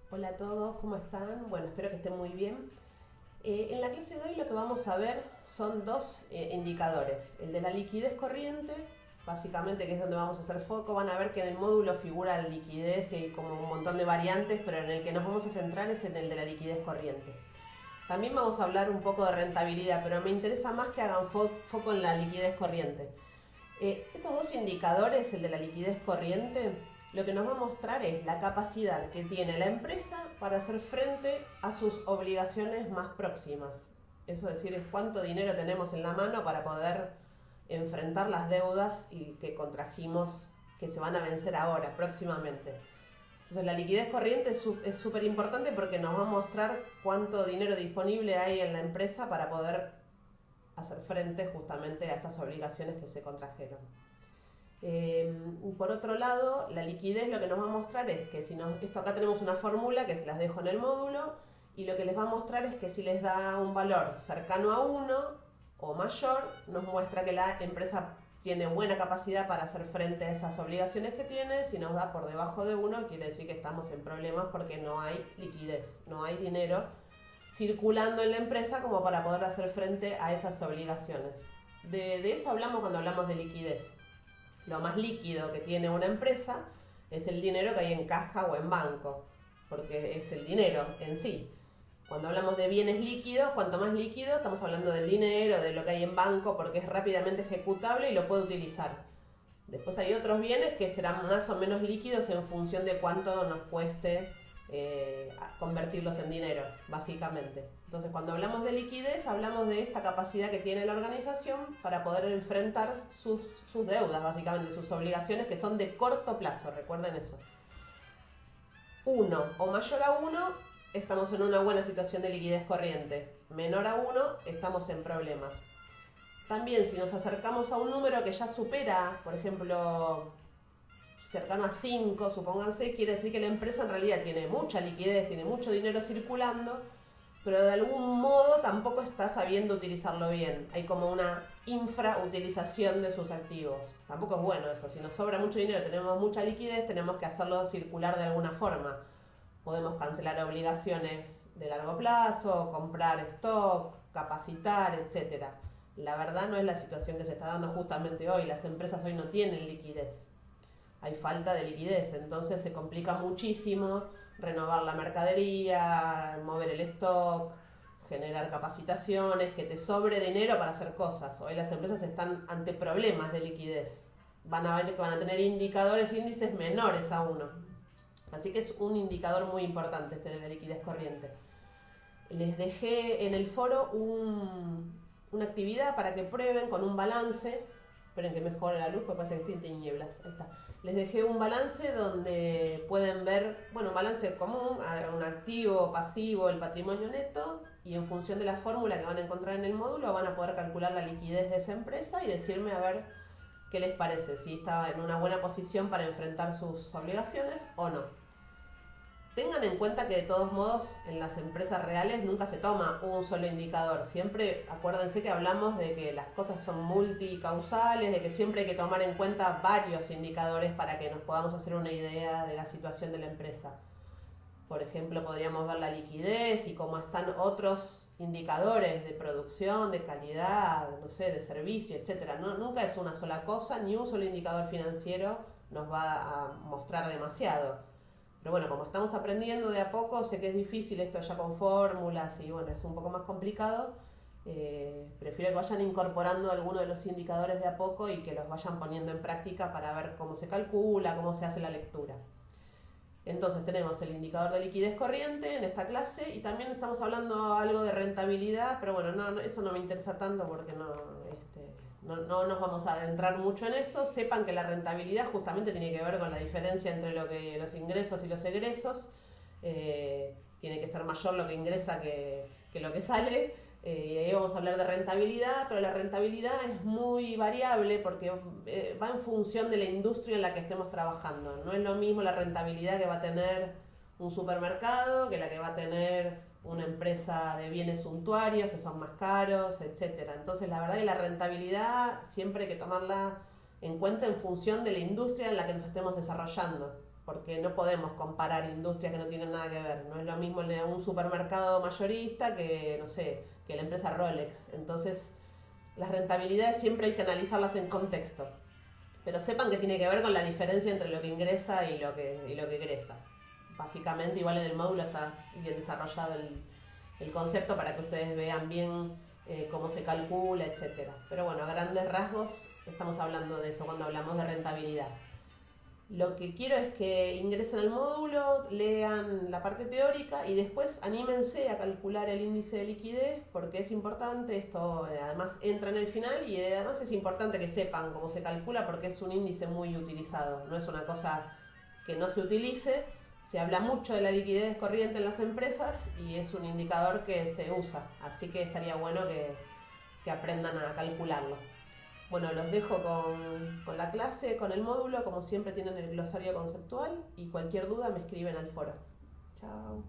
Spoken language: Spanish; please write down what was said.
Hola a todos, ¿cómo están? Bueno, espero que estén muy bien. En la clase de hoy lo que vamos a ver son dos indicadores. El de la liquidez corriente, básicamente que es donde vamos a hacer foco. Van a ver que en el módulo figura la liquidez y hay como un montón de variantes, pero en el que nos vamos a centrar es en el de la liquidez corriente. También vamos a hablar un poco de rentabilidad, pero me interesa más que hagan foco en la liquidez corriente. Estos dos indicadores, el de la liquidez corriente, lo que nos va a mostrar es la capacidad que tiene la empresa para hacer frente a sus obligaciones más próximas. Eso es decir, es cuánto dinero tenemos en la mano para poder enfrentar las deudas y que contrajimos que se van a vencer ahora, próximamente. Entonces la liquidez corriente es súper importante porque nos va a mostrar cuánto dinero disponible hay en la empresa para poder hacer frente justamente a esas obligaciones que se contrajeron. Por otro lado, la liquidez lo que nos va a mostrar es que esto acá tenemos una fórmula que se las dejo en el módulo y lo que les va a mostrar es que si les da un valor cercano a 1 o mayor, nos muestra que la empresa tiene buena capacidad para hacer frente a esas obligaciones que tiene. Si nos da por debajo de 1, quiere decir que estamos en problemas porque no hay liquidez, no hay dinero circulando en la empresa como para poder hacer frente a esas obligaciones. De eso hablamos cuando hablamos de liquidez. Lo más líquido que tiene una empresa es el dinero que hay en caja o en banco, porque es el dinero en sí. Cuando hablamos de bienes líquidos, cuanto más líquido, estamos hablando del dinero, de lo que hay en banco, porque es rápidamente ejecutable y lo puede utilizar. Después hay otros bienes que serán más o menos líquidos en función de cuánto nos cueste convertirlos en dinero, básicamente. Entonces, cuando hablamos de liquidez, hablamos de esta capacidad que tiene la organización para poder enfrentar sus deudas, básicamente, sus obligaciones que son de corto plazo, recuerden eso. 1 o mayor a 1, estamos en una buena situación de liquidez corriente. Menor a 1, estamos en problemas. También, si nos acercamos a un número que ya supera, por ejemplo, cercano a 5, supónganse, quiere decir que la empresa en realidad tiene mucha liquidez, tiene mucho dinero circulando, pero de algún modo tampoco está sabiendo utilizarlo bien. Hay como una infrautilización de sus activos. Tampoco es bueno eso. Si nos sobra mucho dinero, tenemos mucha liquidez, tenemos que hacerlo circular de alguna forma. Podemos cancelar obligaciones de largo plazo, comprar stock, capacitar, etc. La verdad no es la situación que se está dando justamente hoy. Las empresas hoy no tienen liquidez. Hay falta de liquidez, entonces se complica muchísimo renovar la mercadería, mover el stock, generar capacitaciones, que te sobre dinero para hacer cosas. Hoy las empresas están ante problemas de liquidez. Van a ver que van a tener índices menores a 1. Así que es un indicador muy importante este de la liquidez corriente. Les dejé en el foro una actividad para que prueben con un balance. Esperen que mejore la luz porque parece que estoy en tinieblas. Ahí está. Les dejé un balance donde pueden ver, bueno, un balance común, un activo, pasivo, el patrimonio neto, y en función de la fórmula que van a encontrar en el módulo van a poder calcular la liquidez de esa empresa y decirme a ver qué les parece, si está en una buena posición para enfrentar sus obligaciones o no. Tengan en cuenta que de todos modos en las empresas reales nunca se toma un solo indicador. Siempre acuérdense que hablamos de que las cosas son multicausales, de que siempre hay que tomar en cuenta varios indicadores para que nos podamos hacer una idea de la situación de la empresa. Por ejemplo, podríamos ver la liquidez y cómo están otros indicadores de producción, de calidad, no sé, de servicio, etc. No, nunca es una sola cosa, ni un solo indicador financiero nos va a mostrar demasiado. Pero bueno, como estamos aprendiendo de a poco, sé que es difícil esto ya con fórmulas y bueno, es un poco más complicado. Prefiero que vayan incorporando algunos de los indicadores de a poco y que los vayan poniendo en práctica para ver cómo se calcula, cómo se hace la lectura. Entonces tenemos el indicador de liquidez corriente en esta clase y también estamos hablando algo de rentabilidad, pero bueno, eso no me interesa tanto porque no nos vamos a adentrar mucho en eso. Sepan que la rentabilidad justamente tiene que ver con la diferencia entre los ingresos y los egresos. Tiene que ser mayor lo que ingresa que lo que sale. Y ahí vamos a hablar de rentabilidad, pero la rentabilidad es muy variable porque va en función de la industria en la que estemos trabajando. No es lo mismo la rentabilidad que va a tener un supermercado que la que va a tener una empresa de bienes suntuarios que son más caros, etcétera. Entonces la verdad que la rentabilidad siempre hay que tomarla en cuenta en función de la industria en la que nos estemos desarrollando. porque no podemos comparar industrias que no tienen nada que ver. No es lo mismo un supermercado mayorista que, no sé, que la empresa Rolex. Entonces, las rentabilidades siempre hay que analizarlas en contexto. Pero sepan que tiene que ver con la diferencia entre lo que ingresa y lo que egresa. Básicamente, igual en el módulo está bien desarrollado el concepto para que ustedes vean bien cómo se calcula, etc. Pero bueno, a grandes rasgos estamos hablando de eso cuando hablamos de rentabilidad. Lo que quiero es que ingresen al módulo, lean la parte teórica y después anímense a calcular el índice de liquidez porque es importante, esto además entra en el final y además es importante que sepan cómo se calcula porque es un índice muy utilizado, no es una cosa que no se utilice, se habla mucho de la liquidez corriente en las empresas y es un indicador que se usa, así que estaría bueno que aprendan a calcularlo. Bueno, los dejo con la clase, con el módulo, como siempre tienen el glosario conceptual y cualquier duda me escriben al foro. Chao.